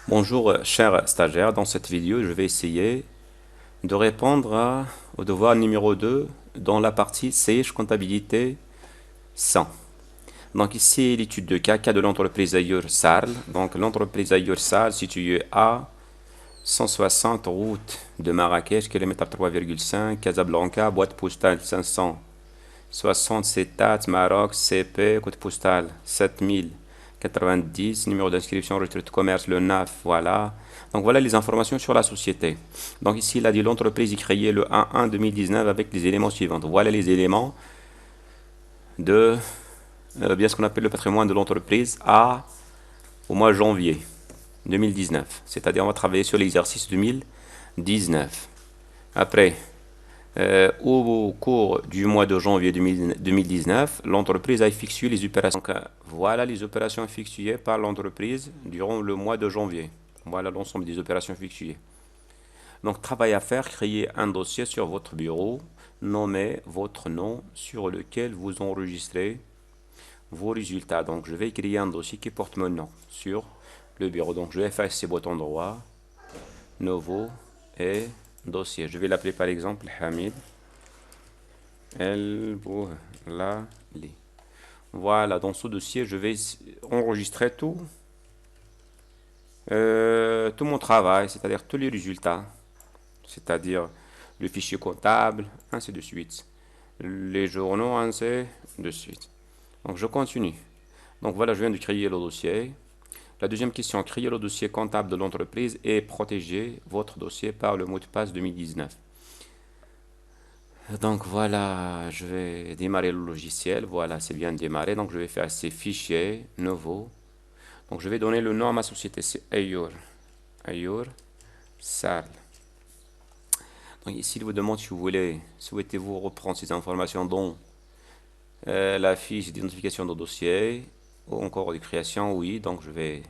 Bonjour, chers stagiaires. Dans cette vidéo, je vais essayer de répondre au devoir numéro 2 dans la partie CH comptabilité 100. Donc ici, l'étude de cas de l'entreprise Ayur Sarl. Donc l'entreprise Ayur Sarl située à 160 route de Marrakech, kilomètre 3,5, Casablanca, boîte postale 567 TAT, Maroc, CP, code postal 7090, numéro d'inscription, registre de commerce le 9, voilà. Donc voilà les informations sur la société. Donc ici, il a dit l'entreprise est créée le 1 2019 avec les éléments suivants. Voilà les éléments de bien ce qu'on appelle le patrimoine de l'entreprise au mois de janvier 2019. C'est-à-dire on va travailler sur l'exercice 2019. Après, au cours du mois de janvier 2019, l'entreprise a effectué les opérations. Donc, voilà les opérations effectuées par l'entreprise durant le mois de janvier. Voilà l'ensemble des opérations effectuées. Donc, travail à faire, créer un dossier sur votre bureau, nommer votre nom sur lequel vous enregistrez vos résultats. Donc, je vais créer un dossier qui porte mon nom sur le bureau. Donc, je vais faire ces boutons droit, nouveau et dossier. Je vais l'appeler par exemple Hamid El Bouhlali. Voilà, dans ce dossier, je vais enregistrer tout mon travail, c'est-à-dire tous les résultats, c'est-à-dire le fichier comptable, ainsi de suite, les journaux, ainsi de suite. Donc je continue. Donc voilà, je viens de créer le dossier. La deuxième question, créer le dossier comptable de l'entreprise et protéger votre dossier par le mot de passe 2019. Donc voilà, je vais démarrer le logiciel. Voilà, c'est bien démarré. Donc je vais faire ces fichiers, nouveau. Donc je vais donner le nom à ma société, c'est Ayur Sal. Donc ici, il vous demande si vous voulez, souhaitez-vous reprendre ces informations dans la fiche d'identification de dossier ou encore de création, oui. Donc je vais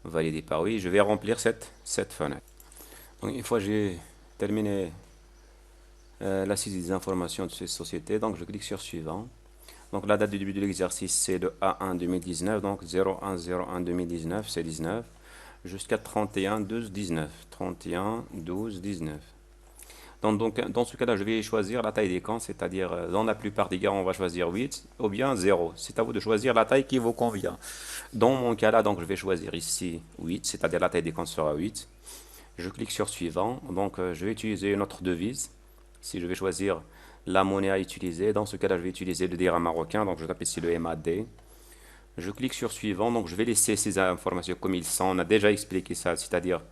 valider par oui. Je vais remplir cette fenêtre. Donc une fois que j'ai terminé la saisie des informations de cette société, donc je clique sur suivant. Donc la date du début de l'exercice, c'est le A1 2019, donc 01 2019, c'est 19, jusqu'à 31 12 19. 31 12 19. Donc, dans ce cas-là, je vais choisir la taille des camps, c'est-à-dire dans la plupart des cas, on va choisir 8 ou bien 0. C'est à vous de choisir la taille qui vous convient. Dans mon cas là, donc je vais choisir ici 8, c'est-à-dire la taille des camps sera 8. Je clique sur suivant, donc je vais utiliser une autre devise. Si je vais choisir la monnaie à utiliser, dans ce cas-là, je vais utiliser le dirham marocain, donc je tape ici le MAD. Je clique sur suivant, donc je vais laisser ces informations comme ils sont. On a déjà expliqué ça, c'est-à-dire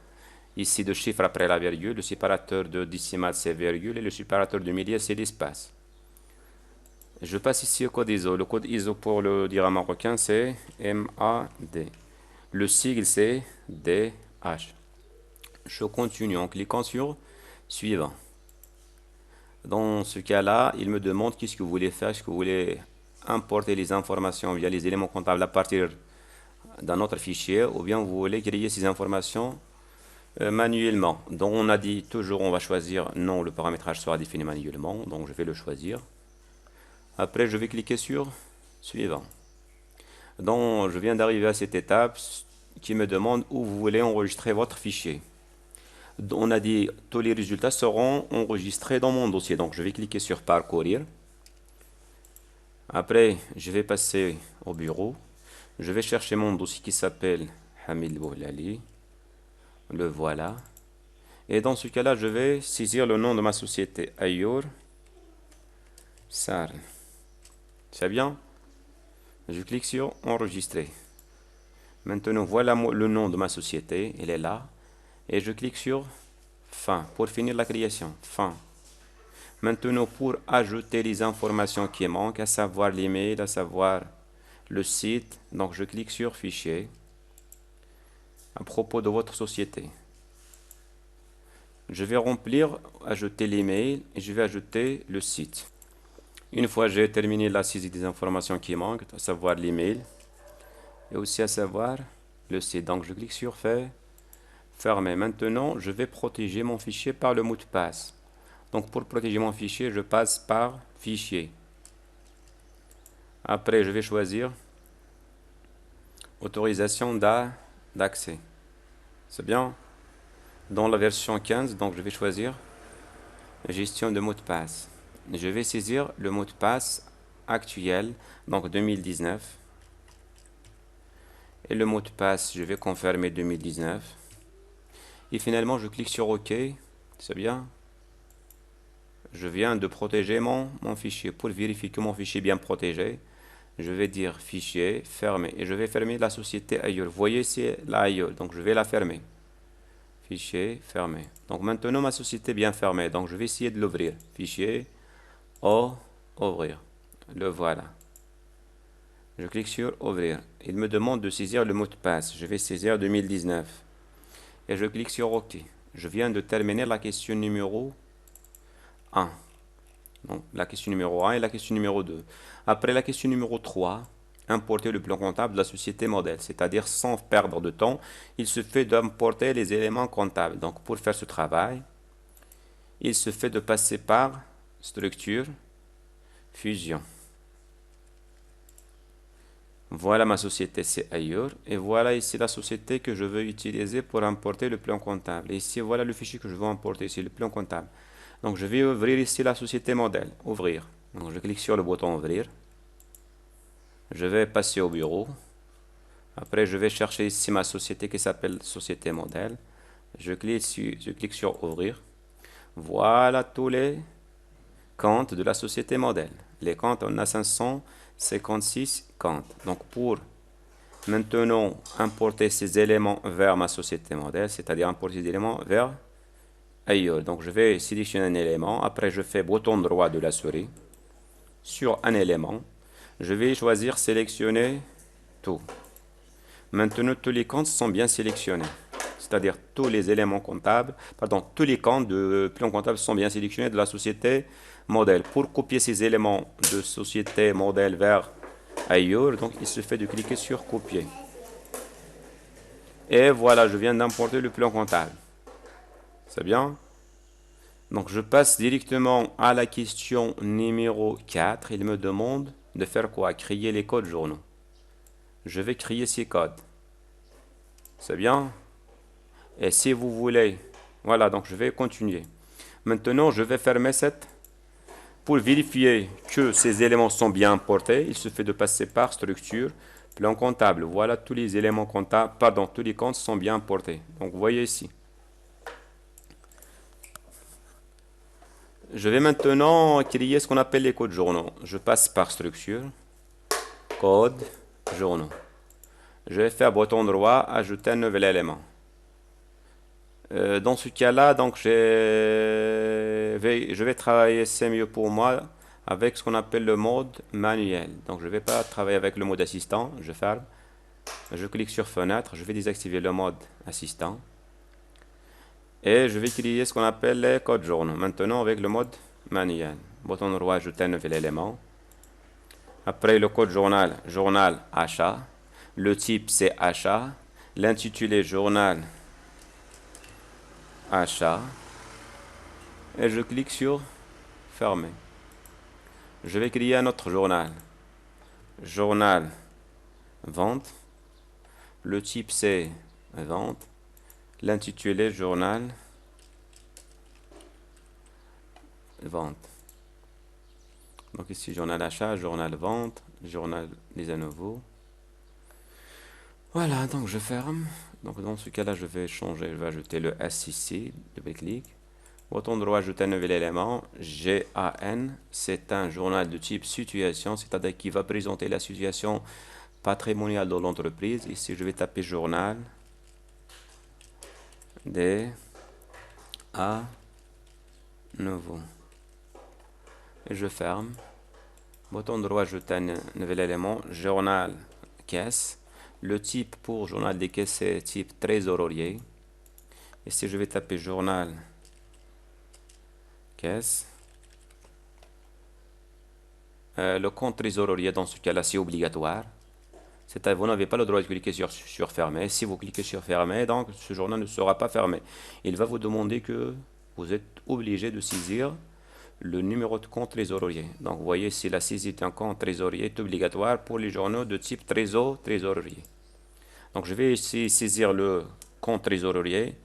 ici de chiffre après la virgule, le séparateur de décimale c'est virgule et le séparateur de milliers c'est l'espace. Je passe ici au code ISO. Le code ISO pour le dirham marocain c'est MAD. Le sigle c'est DH. Je continue en cliquant sur suivant. Dans ce cas-là, il me demande qu'est-ce que vous voulez faire. Est-ce que vous voulez importer les informations via les éléments comptables à partir d'un autre fichier ou bien vous voulez créer ces informations manuellement. Donc on a dit toujours on va choisir non, le paramétrage sera défini manuellement, donc je vais le choisir. Après je vais cliquer sur suivant. Donc je viens d'arriver à cette étape qui me demande où vous voulez enregistrer votre fichier. On a dit tous les résultats seront enregistrés dans mon dossier, donc je vais cliquer sur parcourir. Après je vais passer au bureau. Je vais chercher mon dossier qui s'appelle Hamid Bouhlali. Le voilà. Et dans ce cas-là, je vais saisir le nom de ma société, Ayur Sar. C'est bien? Je clique sur enregistrer. Maintenant, voilà le nom de ma société, elle est là. Et je clique sur fin pour finir la création. Fin. Maintenant, pour ajouter les informations qui manquent, à savoir l'email, à savoir le site, donc je clique sur fichier à propos de votre société. Je vais remplir, ajouter l'email et je vais ajouter le site. Une fois j'ai terminé la saisie des informations qui manquent, à savoir l'email et aussi à savoir le site. Donc je clique sur fermer. Maintenant, je vais protéger mon fichier par le mot de passe. Donc pour protéger mon fichier, je passe par fichier. Après, je vais choisir autorisation d'accès. C'est bien. Dans la version 15, donc je vais choisir gestion de mot de passe. Je vais saisir le mot de passe actuel, donc 2019. Et le mot de passe, je vais confirmer 2019. Et finalement, je clique sur OK. C'est bien. Je viens de protéger mon fichier. Pour vérifier que mon fichier est bien protégé, je vais dire fichier, fermer. Et je vais fermer la société ailleurs. Vous voyez, c'est là ailleurs. Donc, je vais la fermer. Fichier, fermé. Donc, maintenant, ma société est bien fermée. Donc, je vais essayer de l'ouvrir. Fichier, ouvrir. Le voilà. Je clique sur ouvrir. Il me demande de saisir le mot de passe. Je vais saisir 2019. Et je clique sur OK. Je viens de terminer la question numéro 1. Donc, la question numéro 1 et la question numéro 2. Après la question numéro 3, importer le plan comptable de la société modèle, c'est-à-dire sans perdre de temps, il se fait d'importer les éléments comptables. Donc, pour faire ce travail, il se fait de passer par structure, fusion. Voilà ma société, c'est ailleurs. Et voilà ici la société que je veux utiliser pour importer le plan comptable. Et ici, voilà le fichier que je veux importer, c'est le plan comptable. Donc, je vais ouvrir ici la société modèle. Ouvrir. Donc, je clique sur le bouton ouvrir. Je vais passer au bureau. Après, je vais chercher ici ma société qui s'appelle société modèle. Je clique sur ouvrir. Voilà tous les comptes de la société modèle. Les comptes, on a 556 comptes. Donc, pour maintenant importer ces éléments vers ma société modèle, c'est-à-dire importer ces éléments vers ailleurs. Donc, je vais sélectionner un élément. Après, je fais bouton droit de la souris sur un élément. Je vais choisir sélectionner tout. Maintenant, tous les comptes sont bien sélectionnés. C'est-à-dire tous les éléments comptables, pardon, tous les comptes de plan comptable sont bien sélectionnés de la société modèle. Pour copier ces éléments de société modèle vers ailleurs, donc il se fait de cliquer sur copier. Et voilà, je viens d'importer le plan comptable. C'est bien? Donc je passe directement à la question numéro 4. Il me demande de faire quoi? Créer les codes journaux. Je vais créer ces codes. C'est bien? Et si vous voulez, voilà, donc je vais continuer. Maintenant, je vais fermer cette. Pour vérifier que ces éléments sont bien importés, il suffit de passer par structure, plan comptable. Voilà, tous les éléments comptables, pardon, tous les comptes sont bien importés. Donc, vous voyez ici. Je vais maintenant créer ce qu'on appelle les codes journaux. Je passe par structure, code, journaux. Je vais faire bouton droit, ajouter un nouvel élément. Dans ce cas-là, donc je vais travailler, c'est mieux pour moi, avec ce qu'on appelle le mode manuel. Donc je ne vais pas travailler avec le mode assistant, je ferme. Je clique sur fenêtre, je vais désactiver le mode assistant. Et je vais créer ce qu'on appelle les codes journaux. Maintenant avec le mode manuel. Bouton droit, ajouter un nouvel élément. Après le code journal, journal achat. Le type c'est achat. L'intitulé journal achat. Et je clique sur fermer. Je vais créer un autre journal. Journal vente. Le type c'est vente. L'intitulé journal vente. Donc ici journal achat, journal vente, journal des à nouveau. Voilà, donc je ferme. Donc dans ce cas-là, je vais changer, je vais ajouter le S ici, double-clic. Bouton droit, ajouter un nouvel élément, GAN, c'est un journal de type situation, c'est-à-dire qui va présenter la situation patrimoniale de l'entreprise. Ici, je vais taper journal des à nouveau. Et je ferme. Bouton droit, ajouter un nouvel élément, journal caisse. Le type pour journal des caisses, c'est type trésorier. Ici, je vais taper journal caisse. Le compte trésorier, dans ce cas-là, c'est obligatoire. C'est-à-dire, vous n'avez pas le droit de cliquer sur fermer. Si vous cliquez sur fermer, donc ce journal ne sera pas fermé. Il va vous demander que vous êtes obligé de saisir le numéro de compte trésorier. Donc, vous voyez, si la saisie d'un compte trésorier est obligatoire pour les journaux de type trésorier. Donc, je vais ici saisir le compte trésorier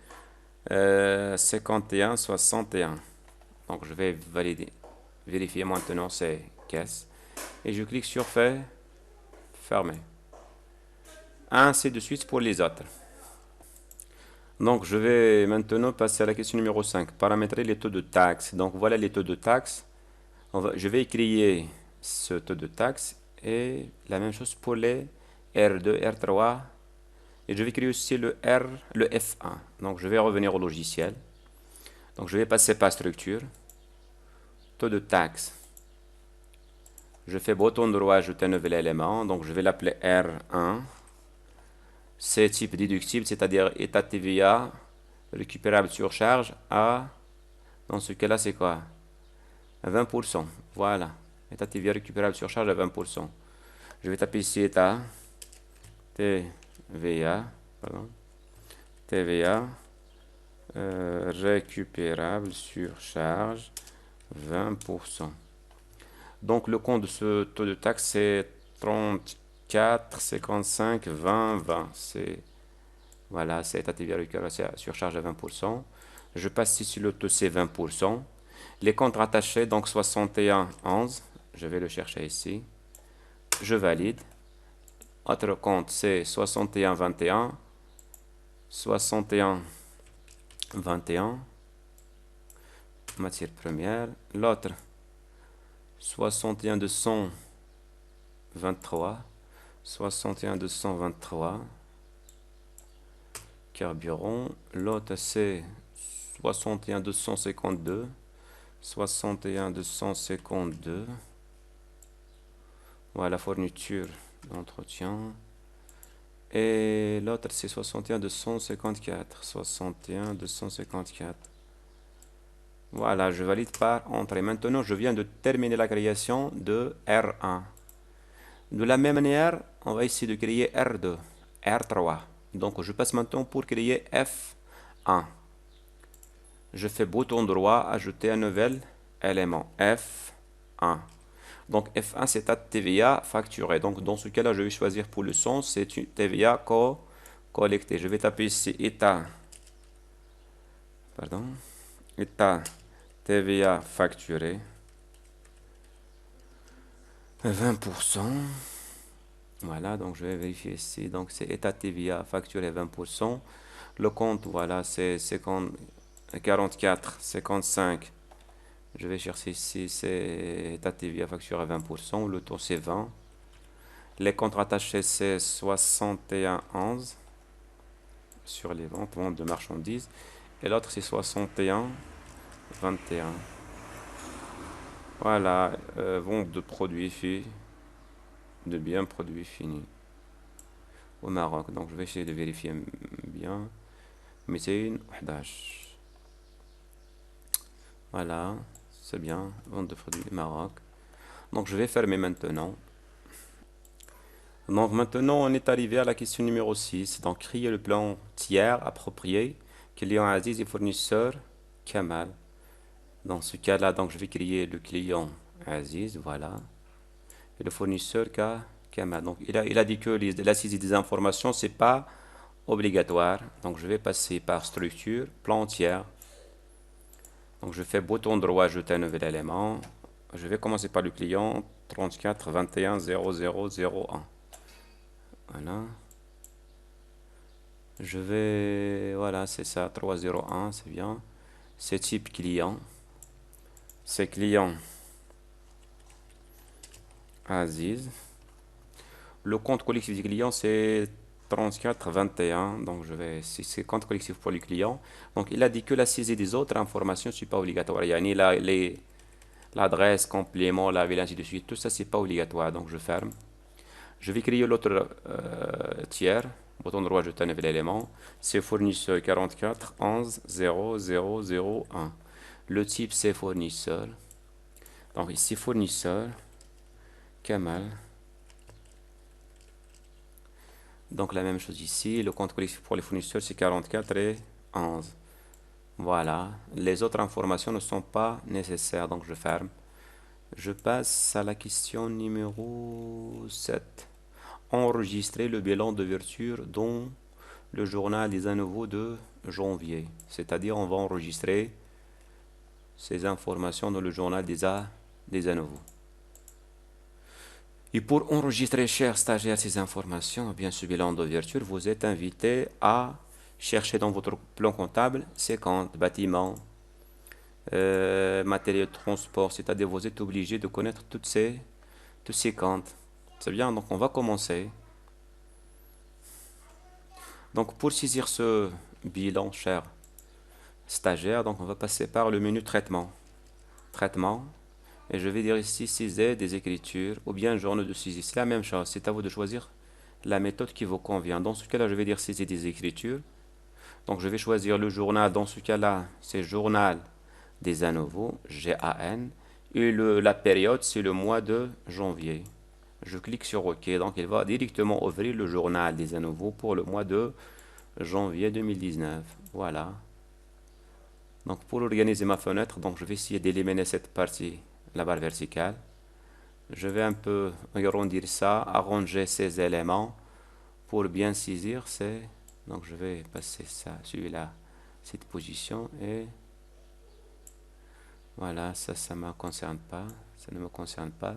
51,61. Donc je vais vérifier maintenant ces caisses. Et je clique sur fermer. Ainsi de suite pour les autres. Donc je vais maintenant passer à la question numéro 5. Paramétrer les taux de taxe. Donc voilà les taux de taxe. Je vais créer ce taux de taxe. Et la même chose pour les R2, R3. Et je vais créer aussi le F1. Donc je vais revenir au logiciel. Donc je vais passer par structure. Taux de taxe. Je fais bouton droit, ajouter un nouvel élément. Donc je vais l'appeler R1. C'est type déductible, c'est-à-dire état TVA, récupérable sur charge à, dans ce cas-là, c'est quoi? À 20%. Voilà. État TVA récupérable sur charge à 20%. Je vais taper ici état TVA, pardon, TVA récupérable sur charge 20%. Donc le compte de ce taux de taxe c'est 34, 55, 20, 20. Voilà, c'est état TVA récupérable sur charge à 20%. Je passe ici le taux c'est 20%. Les comptes rattachés, donc 61, 11. Je vais le chercher ici. Je valide. Autre compte, c'est 61, 21. 61, 21. Matière première. L'autre, 61, 223. 61, 223. Carburant. L'autre, c'est 61, 252. 61, 252. Voilà, fourniture d'entretien. Et l'autre, c'est 61, 254. 61, 254. Voilà, je valide par entrée. Maintenant, je viens de terminer la création de R1. De la même manière, on va essayer de créer R2, R3. Donc, je passe maintenant pour créer F1. Je fais bouton droit, ajouter un nouvel élément, F1. Donc F1 c'est ta TVA facturée. Donc dans ce cas-là, je vais choisir pour le son, c'est une TVA collectée. Je vais taper ici état, pardon, état TVA facturé 20%. Voilà, donc je vais vérifier ici. Donc c'est état TVA facturé 20%. Le compte, voilà, c'est 44, 55. Je vais chercher ici, c'est état TVA facturé à 20%. Le taux c'est 20. Les comptes rattachés c'est 61, 11 sur les ventes de marchandises. Et l'autre c'est 61, 21. Voilà, vente de produits finis, de biens produits finis au Maroc. Donc je vais essayer de vérifier bien. 211. Voilà, c'est bien, vente de produits au Maroc. Donc je vais fermer maintenant. Donc maintenant on est arrivé à la question numéro 6. Donc créer le plan tiers approprié, client Aziz et fournisseur Kamal. Dans ce cas-là, donc je vais créer le client Aziz, voilà. Et le fournisseur Kamal. Donc il a dit que la saisie des informations, c'est pas obligatoire. Donc je vais passer par structure, plan tiers. Donc je fais bouton droit, ajouter un nouvel élément. Je vais commencer par le client 34 21 0001. Voilà. Je vais, voilà, c'est ça, 301, c'est bien. C'est type client. C'est client Aziz. Le compte collectif du client, c'est 34 21. Donc, si c'est compte collectif pour le client. Donc, il a dit que la saisie des autres informations, c'est pas obligatoire. Il y a ni l'adresse, complément, la ville, ainsi de suite. Tout ça, c'est pas obligatoire. Donc, je ferme. Je vais créer l'autre tiers. Bouton droit, ajouter un nouvel élément. C'est fournisseur 44 11 0001. Le type, c'est fournisseur. Donc, ici, fournisseur Kamal. Donc la même chose ici, le compte collectif pour les fournisseurs c'est 44 et 11. Voilà, les autres informations ne sont pas nécessaires, donc je ferme. Je passe à la question numéro 7. Enregistrer le bilan d'ouverture dont le journal des à nouveau de janvier. C'est-à-dire, on va enregistrer ces informations dans le journal des à nouveau. Et pour enregistrer, chers stagiaires, ces informations, bien ce bilan d'ouverture, vous êtes invité à chercher dans votre plan comptable ces comptes, bâtiments, matériel de transport, c'est-à-dire vous êtes obligé de connaître tous ces comptes. C'est bien, donc on va commencer. Donc pour saisir ce bilan, cher stagiaire, donc on va passer par le menu traitement. Traitement. Et je vais dire ici saisie des écritures ou bien journaux de saisie. C'est la même chose, c'est à vous de choisir la méthode qui vous convient. Dans ce cas-là, je vais dire saisie des écritures. Donc je vais choisir le journal, dans ce cas-là, c'est journal des à nouveau, GAN. Et la période, c'est le mois de janvier. Je clique sur OK, donc il va directement ouvrir le journal des à nouveau pour le mois de janvier 2019. Voilà. Donc pour organiser ma fenêtre, donc je vais essayer d'éliminer cette partie, la barre verticale. Je vais un peu agrandir ça, arranger ces éléments pour bien saisir ces... Donc je vais passer ça, celui-là, cette position et... Voilà, ça ne me concerne pas. Ça ne me concerne pas.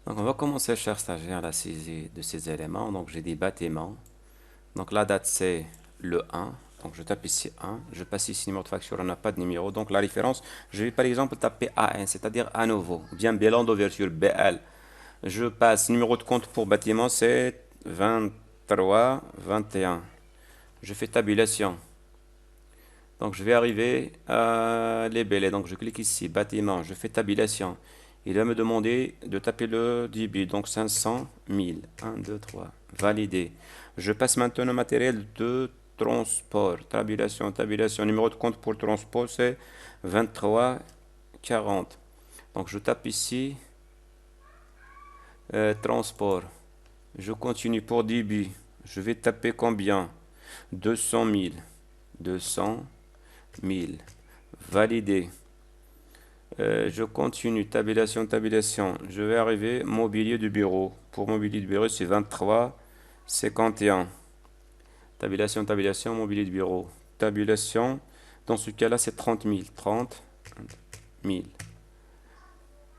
Donc on va commencer, cher stagiaire, la saisie de ces éléments. Donc j'ai des bâtiments. Donc la date c'est le 1. Donc je tape ici 1. Je passe ici numéro de facture, on n'a pas de numéro. Donc la référence, je vais par exemple taper AN, c'est-à-dire à nouveau. Bien bilan d'ouverture BL. Je passe numéro de compte pour bâtiment, c'est 23, 21. Je fais tabulation. Donc je vais arriver à libellé. Donc je clique ici, bâtiment, je fais tabulation. Il va me demander de taper le débit, donc 500 000. 1, 2, 3. Validé. Je passe maintenant au matériel de transport. Tabulation, tabulation. Numéro de compte pour le transport, c'est 23 40. Donc je tape ici, transport. Je continue pour débit. Je vais taper combien? 200 000. 200 000. Validé. Je continue. Tabulation, tabulation. Je vais arriver mobilier du bureau. Pour mobilier du bureau, c'est 23 51. Tabulation, tabulation, mobilier du bureau. Tabulation. Dans ce cas-là, c'est 30 000. 30 000.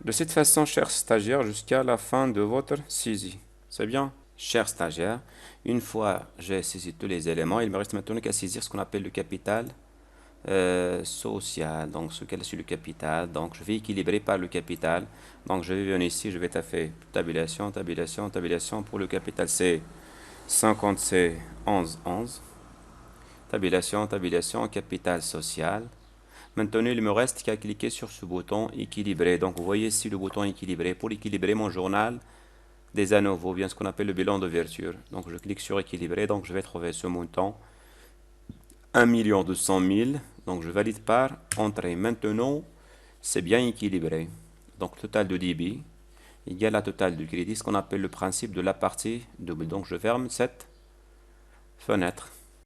De cette façon, chers stagiaires, jusqu'à la fin de votre saisie. C'est bien? Chers stagiaires, une fois j'ai saisi tous les éléments, il me reste maintenant qu'à saisir ce qu'on appelle le capital social. Donc ce qu'elle est le capital, donc je vais équilibrer par le capital. Donc je vais venir ici, je vais taper tabulation, tabulation, tabulation. Pour le capital c'est 50, c'est 11 11. Tabulation, tabulation, capital social. Maintenant il me reste qu'à cliquer sur ce bouton équilibrer. Donc vous voyez ici le bouton équilibrer pour équilibrer mon journal des à nouveau, bien ce qu'on appelle le bilan d'ouverture. Donc je clique sur équilibrer, donc je vais trouver ce montant 1 200 000. Donc je valide par entrée. Maintenant, c'est bien équilibré. Donc total de débit égale à total de crédit, ce qu'on appelle le principe de la partie double. Donc je ferme cette fenêtre.